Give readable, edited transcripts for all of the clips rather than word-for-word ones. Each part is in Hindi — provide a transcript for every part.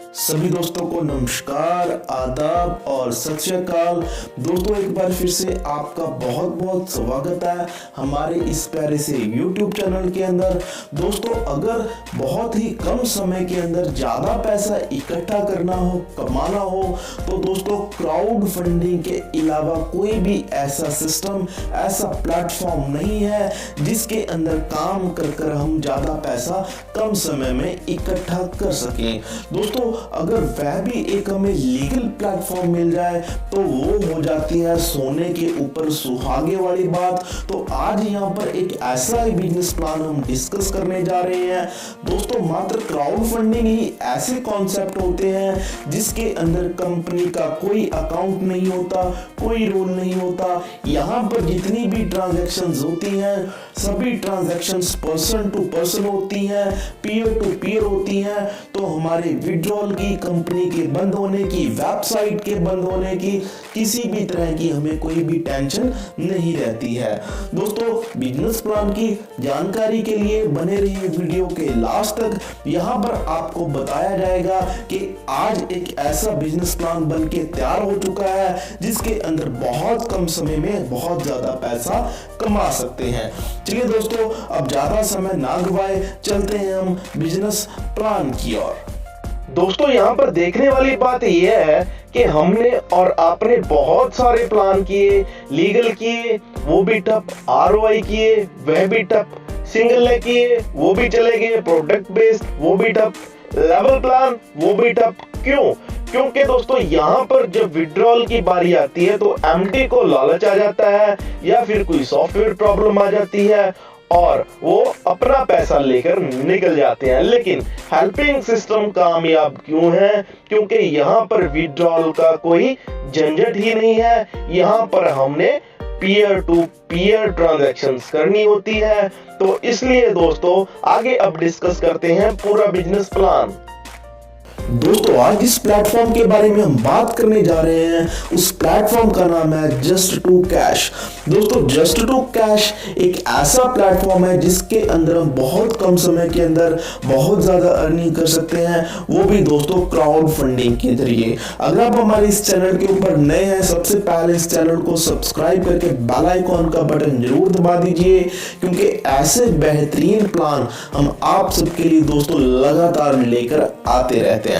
सभी दोस्तों को नमस्कार, आदाब और सत श्री अकाल। दोस्तों एक बार फिर से आपका बहुत बहुत स्वागत है हमारे इस प्यारे से YouTube चैनल के अंदर। दोस्तों अगर बहुत ही कम समय के अंदर ज़्यादा पैसा इकट्ठा करना हो, कमाना हो, तो दोस्तों क्राउड फंडिंग के अलावा कोई भी ऐसा सिस्टम, ऐसा प्लेटफॉर्म नहीं है जिसके अंदर काम कर कर हम ज़्यादा पैसा कम समय में इकट्ठा कर सकें। दोस्तों अगर वह भी एक हमें लीगल प्लेटफॉर्म मिल जाए तो वो हो जाती है सोने के ऊपर सुहागे वाली बात। तो आज यहाँ पर एक ऐसा ही बिजनेस प्लान हम डिस्कस करने जा रहे हैं। दोस्तों मात्र क्राउड फंडिंग ही ऐसे कॉन्सेप्ट होते हैं जिसके अंदर कंपनी का कोई अकाउंट नहीं होता, कोई रोल नहीं होता। यहाँ पर जितनी भी ट्रांजैक्शंस होती हैं सभी ट्रांजैक्शंस पर्सन टू पर्सन होती हैं, पीयर टू पीयर होती हैं। तो हमारे विड्रॉल की, कंपनी के बंद होने की, वेबसाइट के बंद होने की, किसी भी तरह की हमें कोई भी टेंशन नहीं रहती है। दोस्तों बिजनेस प्लान की जानकारी के लिए बने रहिए वीडियो के लास्ट तक। यहाँ पर आपको बताया जाएगा कि आज एक ऐसा बिजनेस प्लान बन के तैयार हो चुका है जिसके अंदर बहुत कम समय में बहुत ज्यादा पैसा कमा सकते हैं। चलिए दोस्तों अब ज्यादा समय ना गवाए, चलते हैं हम बिजनेस प्लान की ओर। दोस्तों यहाँ पर देखने वाली बात यह है कि हमने और आपने बहुत सारे प्लान किए, लीगल किए वो भी टप, ROI किए वह भी टप, सिंगल लेग किए वो भी चले गए, प्रोडक्ट बेस्ड वो भी टप, लेवल प्लान वो भी टप। क्यों? क्योंकि दोस्तों यहाँ पर जब विड्रॉल की बारी आती है तो MD को लालच आ जाता है या फिर कोई सॉफ्टवेयर प्रॉब्लम आ जाती है और वो अपना पैसा लेकर निकल जाते हैं। लेकिन हेल्पिंग सिस्टम कामयाब क्यों है? क्योंकि यहाँ पर विड्रॉल का कोई झंझट ही नहीं है। यहाँ पर हमने पीयर टू पीयर ट्रांजैक्शंस करनी होती है। तो इसलिए दोस्तों आगे अब डिस्कस करते हैं पूरा बिजनेस प्लान। दोस्तों आज जिस प्लेटफॉर्म के बारे में हम बात करने जा रहे हैं उस प्लेटफॉर्म का नाम है जस्ट टू कैश। दोस्तों जस्ट टू कैश एक ऐसा प्लेटफॉर्म है जिसके अंदर हम बहुत कम समय के अंदर बहुत ज्यादा अर्निंग कर सकते हैं, वो भी दोस्तों क्राउड फंडिंग के जरिए। अगर आप हमारे इस चैनल के ऊपर नए हैं, सबसे पहले इस चैनल को सब्सक्राइब करके बेल आइकॉन का बटन जरूर दबा दीजिए, क्योंकि ऐसे बेहतरीन प्लान हम आप सबके लिए दोस्तों लगातार लेकर आते रहते हैं।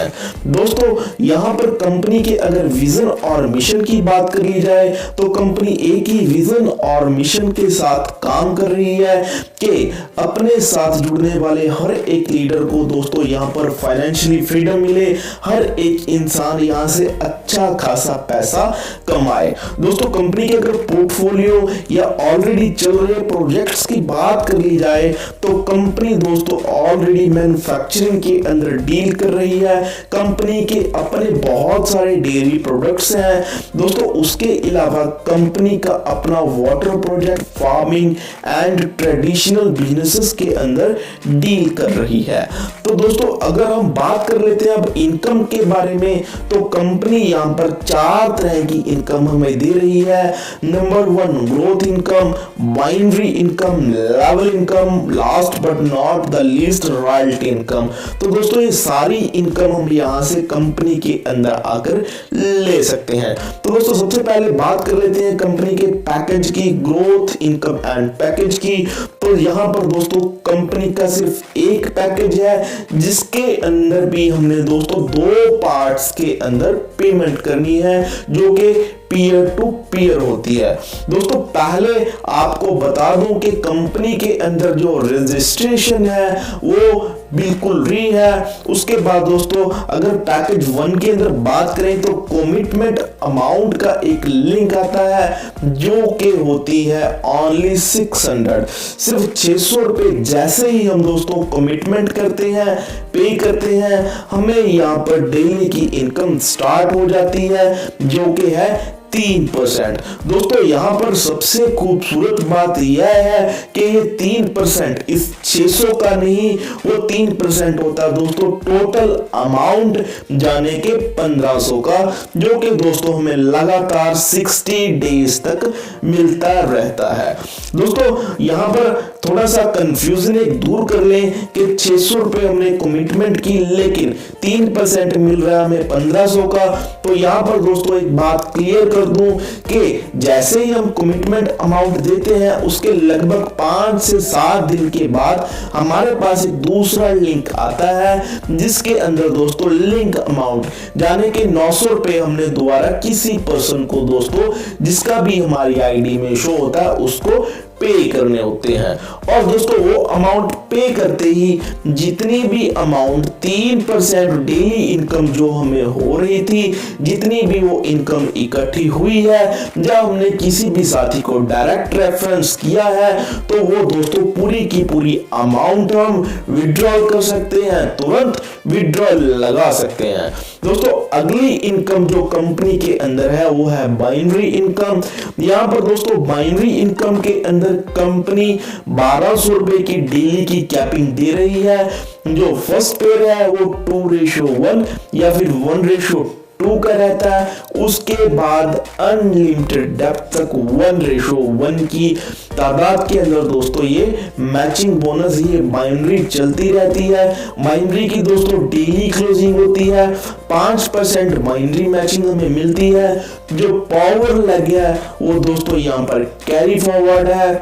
दोस्तों यहां पर कंपनी के अगर विजन और मिशन की बात कर ली जाए तो कंपनी एक ही विजन और मिशन के साथ काम कर रही है कि अपने साथ जुड़ने वाले हर एक लीडर को दोस्तों यहां पर फाइनेंशियली फ्रीडम मिले, हर एक इंसान यहां से अच्छा खासा पैसा कमाए। दोस्तों कंपनी के अगर पोर्टफोलियो या ऑलरेडी चल रहे प्रोजेक्ट्स की बात कर ली जाए तो कंपनी दोस्तों ऑलरेडी मैन्युफैक्चरिंग के अंदर डील कर रही है। कंपनी के अपने बहुत सारे डेयरी प्रोडक्ट्स हैं दोस्तों। उसके अलावा कंपनी का अपना water project, farming and traditional businesses के अंदर डील कर रही है। तो दोस्तों अगर हम बात कर लेते हैं अब इनकम के बारे में तो कंपनी यहां पर 4 तरह की इनकम हमें दे रही है। Number 1 growth income, binary income, level income, last but not the least royalty income. तो दोस्तों ये सारी इनकम हम यहां से कंपनी के अंदर आकर ले सकते हैं। तो दोस्तों सबसे पहले बात कर लेते हैं कंपनी के पैकेज की, ग्रोथ इनकम एंड पैकेज की। तो यहां पर दोस्तों कंपनी का सिर्फ एक पैकेज है जिसके अंदर भी हमने दोस्तों 2 पार्ट्स के अंदर पेमेंट करनी है जो कि पीयर टू पीयर होती है। दोस्तों पहले आपको बता दूं कि कंपनी के अंदर जो रजिस्ट्रेशन है वो बिल्कुल फ्री है। उसके बाद दोस्तों अगर पैकेज 1 के अंदर बात करें तो कमिटमेंट अमाउंट का एक लिंक आता है जो कि होती है ओनली 600, सिर्फ 600 रुपए। जैसे ही हम दोस्तों कमिटमेंट करते हैं, पे करते हैं, हमें यहाँ पर डेली की इनकम स्टार्ट हो जाती है जो कि है 3%। दोस्तों यहाँ पर सबसे खूबसूरत बात यह है कि ये 3% इस 600 का नहीं, वो 3% होता है दोस्तों टोटल अमाउंट जाने के 1500 का, जो कि दोस्तों हमें लगातार 60 डेज तक मिलता रहता है। दोस्तों यहाँ पर थोड़ा सा कंफ्यूजन एक दूर कर लें कि 600 रुपए हमने कमिटमेंट की, लेकिन 3% मिल रहा है हमें 1500 का। तो यहाँ पर दोस्तों एक बात क्लियर कर दूं कि जैसे ही हम कमिटमेंट अमाउंट देते हैं उसके लगभग 5 से 7 दिन के बाद हमारे पास एक दूसरा लिंक आता है, जिसके अंदर दोस्तों लिंक अमाउंट जाने के 900 रुपए हमने दोबारा किसी पर्सन को दोस्तों जिसका भी हमारी आईडी में शो होता है उसको पे करने होते हैं। और दोस्तों वो अमाउंट पे करते ही जितनी भी अमाउंट 3% डेली इनकम जो हमें हो रही थी, जितनी भी वो इनकम इकट्ठी हुई है जब हमने किसी भी साथी को डायरेक्ट रेफरेंस किया है, तो वो दोस्तों पूरी की पूरी अमाउंट हम विड्रॉल कर सकते हैं, तुरंत विड्रॉल लगा सकते हैं। दोस्तों अगली इनकम जो कंपनी के अंदर है वो है बाइनरी इनकम। यहाँ पर दोस्तों बाइनरी इनकम के अंदर कंपनी 1200 रुपए की डेली की कैपिंग दे रही है। जो फर्स्ट पेयर है वो 2:1 या फिर 1:2 का रहता है। उसके बाद अनलिमिटेड डेप्थ तक 1:1 की तादाद के अंदर दोस्तों ये मैचिंग बोनस, ये बाइनरी चलती रहती है। बाइनरी की दोस्तों डेली क्लोजिंग होती है, 5% बाइनरी मैचिंग हमें मिलती है। जो पावर लग गया है वो दोस्तों यहाँ पर कैरी फॉरवर्ड है,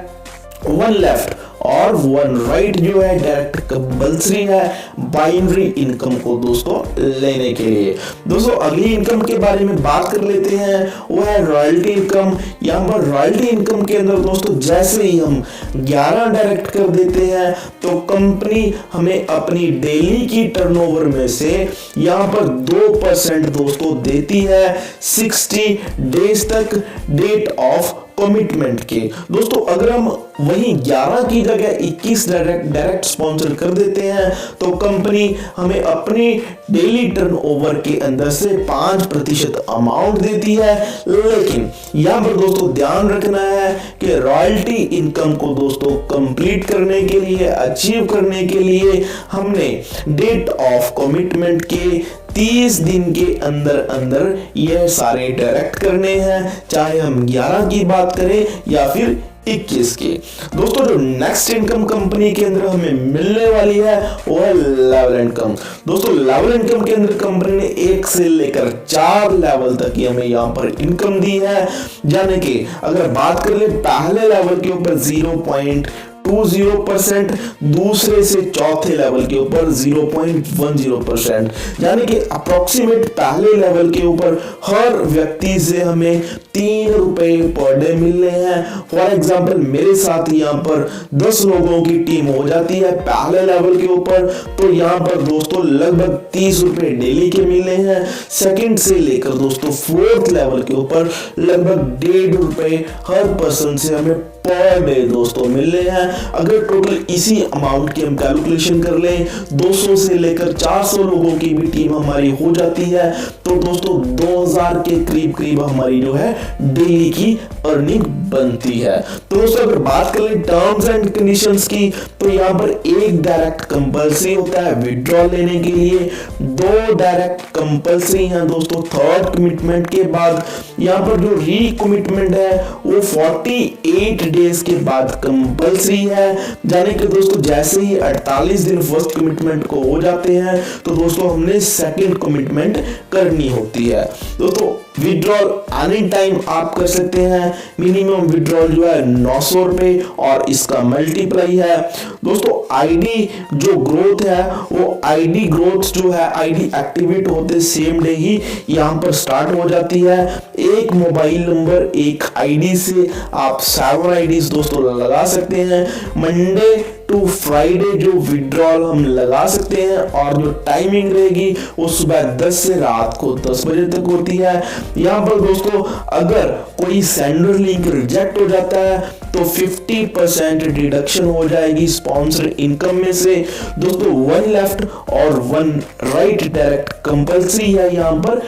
1 लेफ्ट और 1 राइट जो है डायरेक्ट कंपल्सरी है बाइनरी इनकम को दोस्तों लेने के लिए। दोस्तों अगली इनकम के बारे में बात कर लेते हैं, वो है रॉयल्टी इनकम। यहाँ पर रॉयल्टी इनकम के अंदर दोस्तों जैसे ही हम 11 डायरेक्ट कर देते हैं तो कंपनी हमें अपनी डेली की टर्नओवर में से यहाँ पर 2% दोस्तों देती है 60 डेज तक डेट ऑफ कमिटमेंट के। दोस्तों अगर हम वही 11 की जगह 21 डायरेक्ट स्पॉन्सर कर देते हैं तो कंपनी हमें अपनी डेली टर्नओवर के अंदर से 5% अमाउंट देती है। लेकिन यहाँ पर दोस्तों ध्यान रखना है कि रॉयल्टी इनकम को दोस्तों कंप्लीट करने के लिए, अचीव करने के लिए हमने डेट ऑफ कमिटमेंट के 30 दिन के अंदर अंदर ये सारे डायरेक्ट करने हैं, चाहे हम 11 की बात करें या फिर 21 की। दोस्तों जो नेक्स्ट इनकम कंपनी के अंदर हमें मिलने वाली है वो है लेवल इनकम। दोस्तों लेवल इनकम के अंदर कंपनी ने 1 से लेकर 4 लेवल तक की हमें यहाँ पर इनकम दी है। यानी कि अगर बात कर ले पहले लेवल के ऊपर 0.20%, दूसरे से चौथे लेवल के ऊपर 0.10%, यानी कि अप्रोक्सीमेट पहले लेवल के ऊपर हर व्यक्ति से हमें 3 रुपए पर डे मिलने हैं। फॉर एग्जाम्पल मेरे साथ यहाँ पर 10 लोगों की टीम हो जाती है पहले लेवल के ऊपर, तो यहाँ पर दोस्तों लगभग 30 रुपए डेली के मिलने हैं। सेकंड से लेकर दोस्तों 4th लेवल के ऊपर लगभग 1.5 रुपए हर पर्सन से हमें पर डे दोस्तों मिल रहे हैं। अगर टोटल इसी अमाउंट की हम कैलकुलेशन कर लें, 200 से लेकर 400 लोगों की भी टीम हमारी हो जाती है, तो दोस्तों 2000 के करीब करीब हमारी जो है डेली की अर्निंग बनती है। तो दोस्तों अगर बात करें टर्म्स एंड कंडीशंस की, तो यहाँ पर एक डायरेक्ट कंपल्सरी होता है विड्रॉल लेने के लिए, 2 डायरेक्ट कंपल्सरी हैं दोस्तों 3rd कमिटमेंट के बाद। यहाँ पर जो री-कमिटमेंट है वो 48 डेज के बाद कंपल्सरी है। जाने के दोस्तों जैसे ही 48 दिन फर्स्ट कमिटमेंट को हो जाते हैं तो दोस्तों हमने सेकंड कमिटमेंट करनी होती है। दोस्तों विड्रॉल एनी टाइम आप कर सकते हैं। मिनिमम विड्रॉल जो है 900 रुपए और इसका मल्टीप्लाई है। दोस्तों आईडी जो ग्रोथ है वो आईडी ग्रोथ जो है आईडी एक्टिवेट होते सेम डे ही यहाँ पर स्टार्ट हो जाती है। एक मोबाइल नंबर एक आईडी से आप 7 आईडीज दोस्तों लगा सकते हैं। मंडे टू फ्राइडे जो विड्रॉल हम लगा सकते हैं और जो टाइमिंग रहेगी वो सुबह 10 से रात को 10 बजे तक होती है। यहाँ पर दोस्तों अगर कोई सेंडर लिंक रिजेक्ट हो जाता है तो 50% डिडक्शन हो जाएगी स्पॉन्सर इनकम में से। दोस्तों 1 लेफ्ट और 1 राइट डायरेक्ट कंपल्सरी है यहाँ पर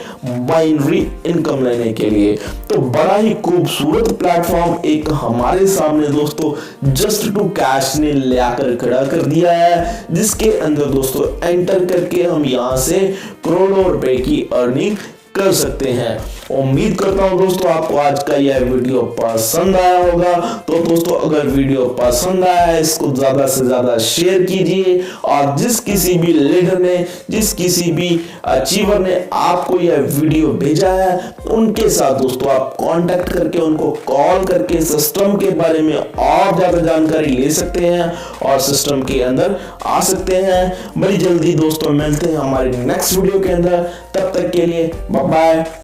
बाइनरी इनकम लेने के लिए। तो बड़ा ही खूबसूरत प्लेटफॉर्म एक हमारे सामने दोस्तों जस्ट टू कैश ने लाकर खड़ा कर दिया है, जिसके अंदर दोस्तों एंटर करके हम यहाँ से करोड़ों रुपए की अर्निंग कर सकते हैं। उम्मीद करता हूं दोस्तों आपको आज का यह वीडियो पसंद आया होगा। तो दोस्तों अगर वीडियो पसंद आया है इसको ज्यादा से ज्यादा शेयर कीजिए और जिस किसी भी लीडर ने, जिस किसी भी अचीवर ने आपको यह वीडियो भेजा है उनके साथ दोस्तों आप कांटेक्ट करके उनको कॉल करके सिस्टम के बारे में और ज्यादा जानकारी ले सकते हैं और सिस्टम के अंदर आ सकते हैं। बड़ी जल्दी दोस्तों मिलते हैं हमारे नेक्स्ट वीडियो के अंदर, तब तक के लिए बाय बाय।